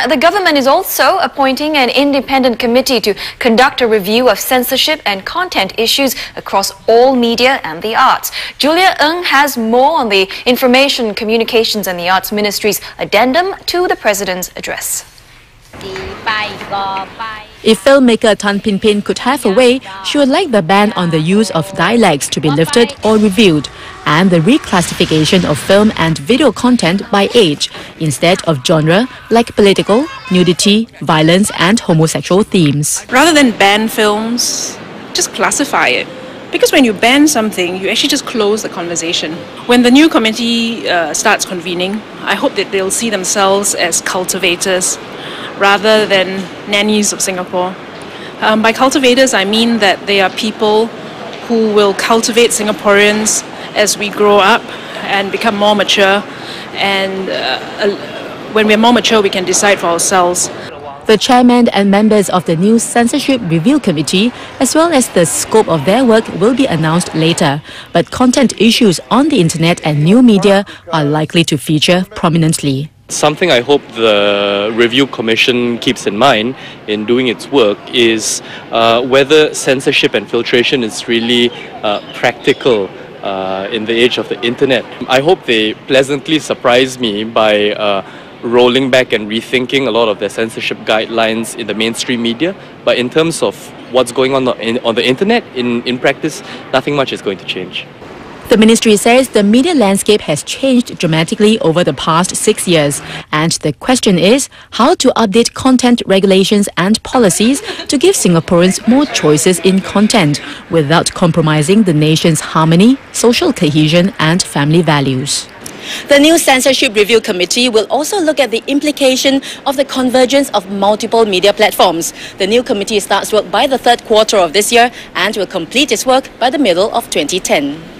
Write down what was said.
The government is also appointing an independent committee to conduct a review of censorship and content issues across all media and the arts. Julia Ng has more on the Information, Communications and the Arts Ministry's addendum to the President's address. If filmmaker Tanpinpin could have a way, she would like the ban on the use of dialects to be lifted or reviewed, and the reclassification of film and video content by age instead of genre like political, nudity, violence and homosexual themes. Rather than ban films, just classify it. Because when you ban something, you actually just close the conversation. When the new committee starts convening, I hope that they'll see themselves as cultivators rather than nannies of Singapore. By cultivators, I mean that they are people who will cultivate Singaporeans as we grow up and become more mature. And when we're more mature, we can decide for ourselves. The chairman and members of the new Censorship Review Committee, as well as the scope of their work, will be announced later. But content issues on the internet and new media are likely to feature prominently. Something I hope the Review Commission keeps in mind in doing its work is whether censorship and filtration is really practical in the age of the internet. I hope they pleasantly surprise me by rolling back and rethinking a lot of their censorship guidelines in the mainstream media. But in terms of what's going on the internet, in practice, nothing much is going to change. The ministry says the media landscape has changed dramatically over the past 6 years, and the question is how to update content regulations and policies to give Singaporeans more choices in content without compromising the nation's harmony, social cohesion and family values. The new Censorship Review Committee will also look at the implication of the convergence of multiple media platforms. The new committee starts work by the third quarter of this year and will complete its work by the middle of 2010.